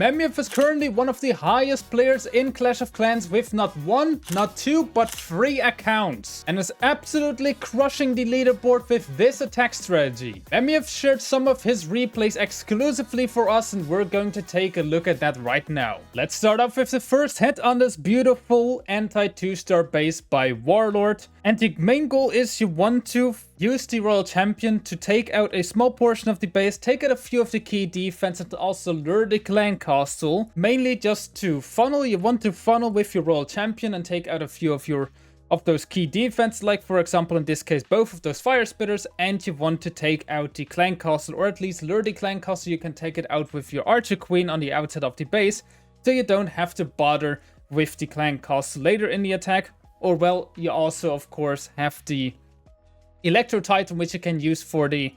Mammuth is currently one of the highest players in Clash of Clans with not 1, not 2, but 3 accounts, and is absolutely crushing the leaderboard with this attack strategy. Mammuth shared some of his replays exclusively for us, and we're going to take a look at that right now. Let's start off with the first hit on this beautiful anti-2-star base by Warlord, and the main goal is you want to use the Royal Champion to take out a small portion of the base, take out a few of the key defense, and also lure the clan castle. Mainly just to funnel. You want to funnel with your Royal Champion and take out a few of those key defense, like for example in this case both of those fire spitters, and you want to take out the clan castle, or at least lure the clan castle. You can take it out with your archer queen on the outside of the base, so you don't have to bother with the clan castle later in the attack. Or well, you also of course have the Electro Titan, which you can use for the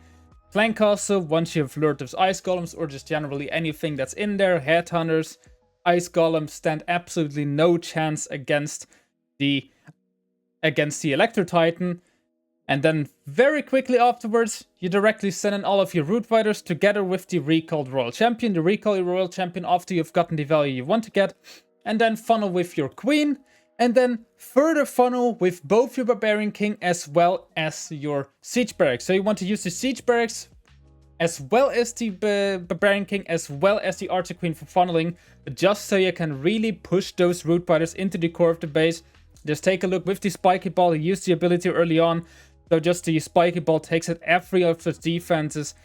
clan castle once you've lured those ice golems, or just generally anything that's in there. Headhunters, ice golems stand absolutely no chance against the Electro Titan. And then very quickly afterwards, you directly send in all of your Root Riders together with the recalled Royal Champion. You recall your Royal Champion after you've gotten the value you want to get, and then funnel with your Queen. And then further funnel with both your Barbarian King as well as your Siege Barracks. So you want to use the Siege Barracks as well as the Barbarian King as well as the Archer Queen for funneling, just so you can really push those Root Riders into the core of the base. Just take a look with the Spiky Ball. You used the ability early on, so just the Spiky Ball takes out every of those defenses,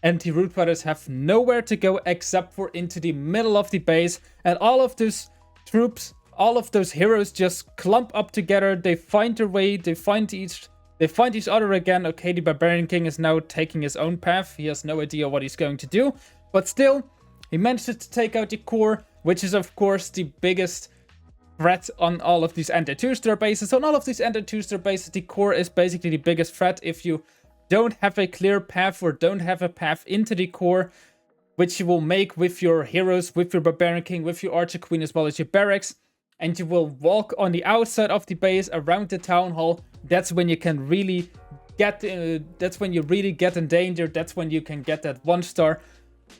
and the Root Riders have nowhere to go except for into the middle of the base, and all of those troops, all of those heroes just clump up together. They find their way, they find each other again. Okay, the Barbarian King is now taking his own path. He has no idea what he's going to do, but still, he manages to take out the core, which is of course the biggest threat on all of these anti-2-star bases. On all of these anti-2-star bases, the core is basically the biggest threat. If you don't have a clear path or don't have a path into the core, which you will make with your heroes, with your Barbarian King, with your Archer Queen, as well as your barracks, and you will walk on the outside of the base around the town hall, that's when you can really get that's when you really get in danger. That's when you can get that 1-star.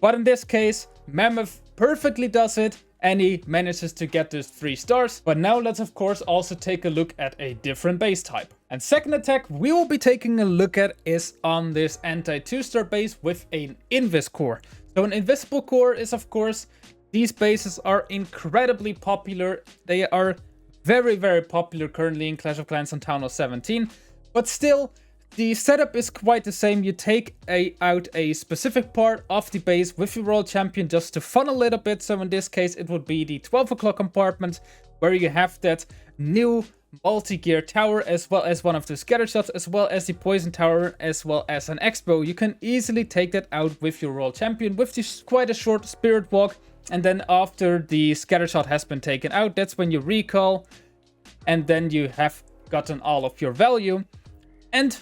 But in this case, Mammuth perfectly does it, and he manages to get those 3 stars. But now let's of course also take a look at a different base type. And second attack we will be taking a look at is on this anti-2-star base with an Invis core. So an invisible core is of course, these bases are incredibly popular. They are very, very popular currently in Clash of Clans on Town Hall 17. But still, the setup is quite the same. You take out a specific part of the base with your Royal Champion just to funnel a little bit. So in this case, it would be the 12 o'clock compartment, where you have that new multi-gear tower, as well as one of the scatter shots, as well as the poison tower, as well as an expo. You can easily take that out with your Royal Champion with this quite a short spirit walk. And then after the scatter shot has been taken out, that's when you recall, and then you have gotten all of your value. And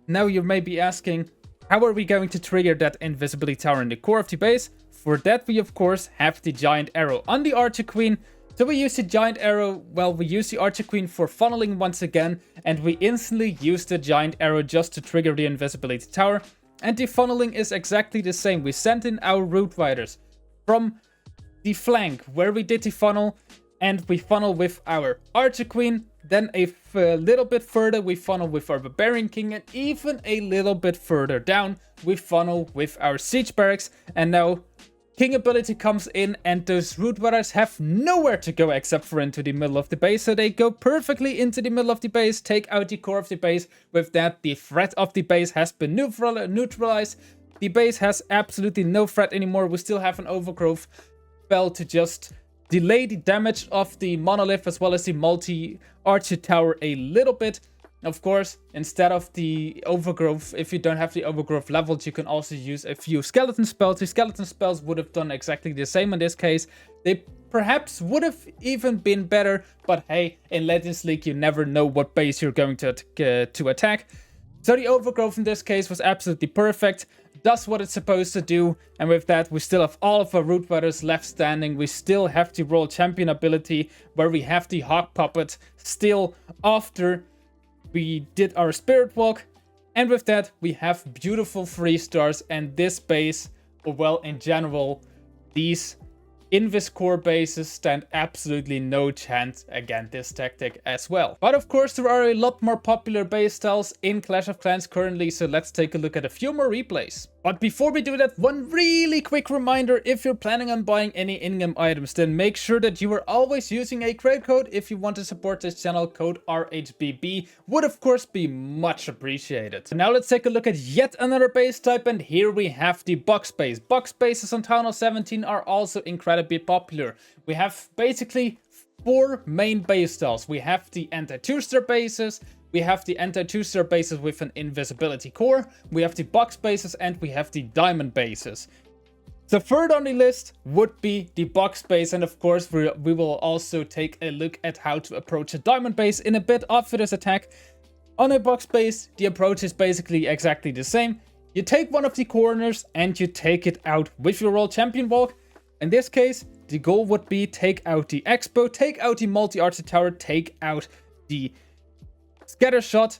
now you may be asking, how are we going to trigger that invisibility tower in the core of the base? For that we of course have the giant arrow on the Archer Queen. So we use the giant arrow, well, we use the Archer Queen for funneling once again, and we instantly use the giant arrow just to trigger the invisibility tower. And the funneling is exactly the same. We sent in our Root Riders from the flank where we did the funnel, and we funnel with our Archer Queen. Then a little bit further we funnel with our Barbarian King, and even a little bit further down we funnel with our Siege Barracks. And now King ability comes in, and those Root Riders have nowhere to go except for into the middle of the base. So they go perfectly into the middle of the base, take out the core of the base. With that, the threat of the base has been neutralized. The base has absolutely no threat anymore. We still have an overgrowth spell to just delay the damage of the monolith as well as the multi-archer tower a little bit. Of course, instead of the overgrowth, if you don't have the overgrowth leveled, you can also use a few skeleton spells. The skeleton spells would have done exactly the same in this case. They perhaps would have even been better, but hey, in Legends League you never know what base you're going to attack. So the overgrowth in this case was absolutely perfect. Does what it's supposed to do, and with that we still have all of our Root Riders left standing. We still have the Royal Champion ability, where we have the Hawk Puppet still after we did our Spirit Walk, and with that we have beautiful 3 stars. And this base, or well in general, these Invis core bases stand absolutely no chance against this tactic as well. But of course there are a lot more popular base styles in Clash of Clans currently, so let's take a look at a few more replays. But before we do that, one really quick reminder: if you're planning on buying any in-game items, then make sure that you are always using a credit code. If you want to support this channel, code RHBB would of course be much appreciated. So now let's take a look at yet another base type, and here we have the box base. Box bases on Town Hall 17 are also incredibly popular. We have basically 4 main base styles. We have the anti-2-star bases, we have the anti-2-star bases with an invisibility core, we have the box bases, and we have the diamond bases. The third on the list would be the box base, and of course we will also take a look at how to approach a diamond base in a bit after this attack. On a box base, the approach is basically exactly the same. You take one of the corners and you take it out with your World Champion Walk. In this case, the goal would be take out the Expo, take out the multi-archer tower, take out the scatter shot.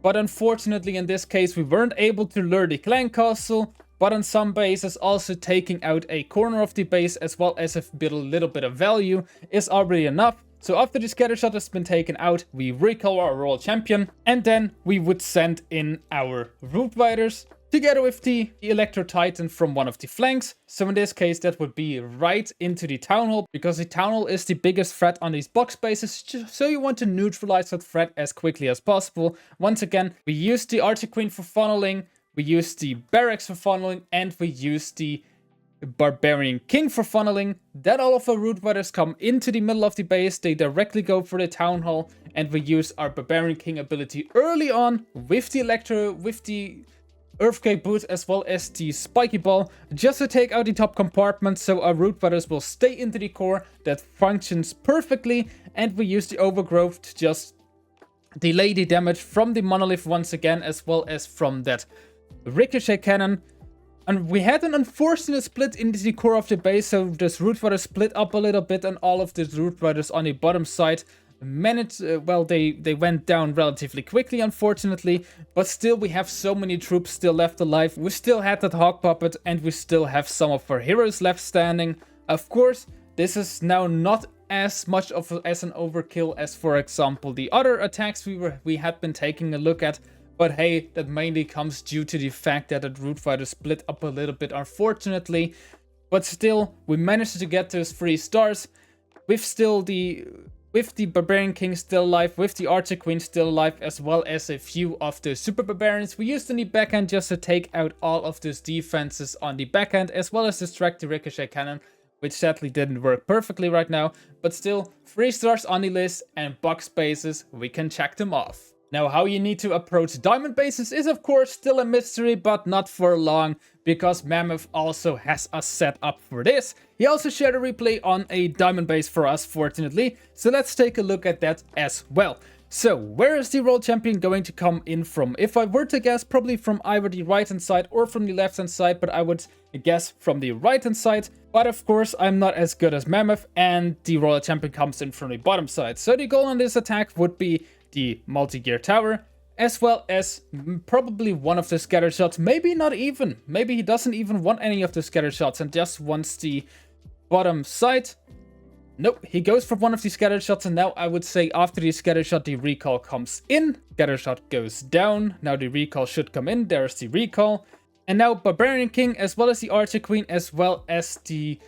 But unfortunately in this case we weren't able to lure the clan castle, but on some bases also taking out a corner of the base as well as a little bit of value is already enough. So after the scatter shot has been taken out, we recall our World Champion, and then we would send in our Root Riders together with the Electro Titan from one of the flanks. So in this case that would be right into the Town Hall, because the Town Hall is the biggest threat on these box bases, so you want to neutralize that threat as quickly as possible. Once again, we use the Archer Queen for funneling, we use the Barracks for funneling, and we use the Barbarian King for funneling. Then all of our Root Riders come into the middle of the base, they directly go for the Town Hall, and we use our Barbarian King ability early on with the Earthquake Boot as well as the Spiky Ball, just to take out the top compartment, so our Root Riders will stay into the core. That functions perfectly, and we use the Overgrowth to just delay the damage from the Monolith once again, as well as from that Ricochet Cannon. And we had an unfortunate split into the core of the base, so this Root Rider split up a little bit, and all of the Root Riders on the bottom side managed, well, they went down relatively quickly, unfortunately, but still we have so many troops still left alive. We still had that Hawk Puppet, and we still have some of our heroes left standing. Of course, this is now not as much as an overkill as, for example, the other attacks we had been taking a look at. But hey, that mainly comes due to the fact that the Root Rider split up a little bit, unfortunately. But still, we managed to get those 3 stars with the Barbarian King still alive, with the Archer Queen still alive, as well as a few of the Super Barbarians we used in the backhand just to take out all of those defenses on the backhand, as well as distract the Ricochet Cannon, which sadly didn't work perfectly right now. But still, 3 stars on the list, and box bases, we can check them off. Now, how you need to approach diamond bases is of course still a mystery, but not for long, because Mammuth also has us set up for this. He also shared a replay on a diamond base for us, fortunately, so let's take a look at that as well. So, where is the World Champion going to come in from? If I were to guess, probably from either the right hand side or from the left hand side, but I would guess from the right hand side. But of course, I'm not as good as Mammuth, and the Royal Champion comes in from the bottom side. So the goal on this attack would be the multi-gear tower, as well as probably one of the scatter shots. Maybe not even. Maybe he doesn't even want any of the scatter shots and just wants the bottom side. Nope, he goes for one of the scatter shots, and now I would say after the scatter shot, the recall comes in. Scatter shot goes down. Now the recall should come in. There's the recall. And now Barbarian King, as well as the Archer Queen, as well as the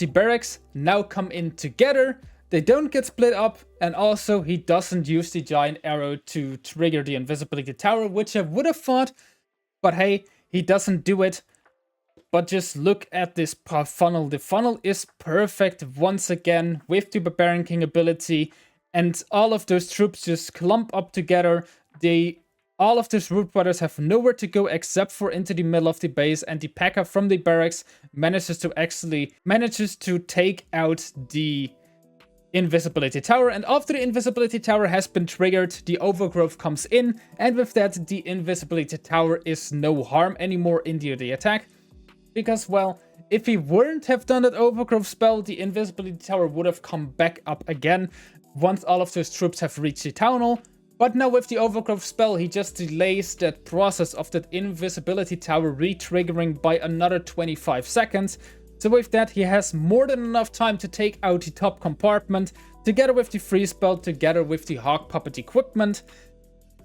Barracks now come in together. They don't get split up, and also he doesn't use the giant arrow to trigger the invisibility tower, which I would have thought, but hey, he doesn't do it. But just look at this funnel. The funnel is perfect once again with the Barbarian King ability, and all of those troops just clump up together. All of those Root Riders have nowhere to go except for into the middle of the base, and the P.E.K.K.A. from the barracks manages to take out the invisibility tower. And after the invisibility tower has been triggered, the overgrowth comes in, and with that the invisibility tower is no harm anymore in the attack, because, well, if he wouldn't have done that overgrowth spell, the invisibility tower would have come back up again once all of those troops have reached the town hall. But now with the overgrowth spell, he just delays that process of that invisibility tower re-triggering by another 25 seconds. So with that, he has more than enough time to take out the top compartment, together with the freeze belt, together with the hawk puppet equipment.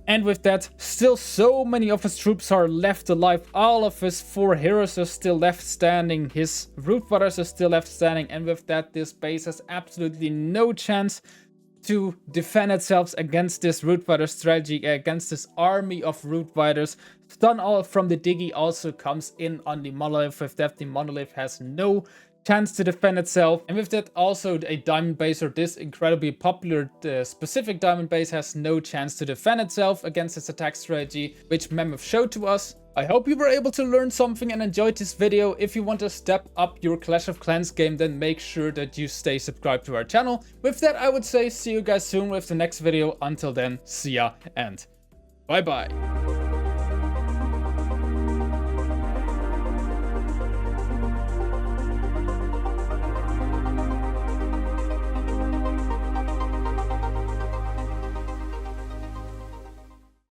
And with that, still so many of his troops are left alive. All of his 4 heroes are still left standing. His root riders are still left standing. And with that, this base has absolutely no chance to defend itself against this root rider strategy, against this army of root riders. Stun all from the Diggy also comes in on the monolith. With that, the monolith has no chance to defend itself. And with that, also a diamond base, or this incredibly popular specific diamond base, has no chance to defend itself against this attack strategy, which Mammuth showed to us. I hope you were able to learn something and enjoyed this video. If you want to step up your Clash of Clans game, then make sure that you stay subscribed to our channel. With that, I would say see you guys soon with the next video. Until then, see ya and bye bye.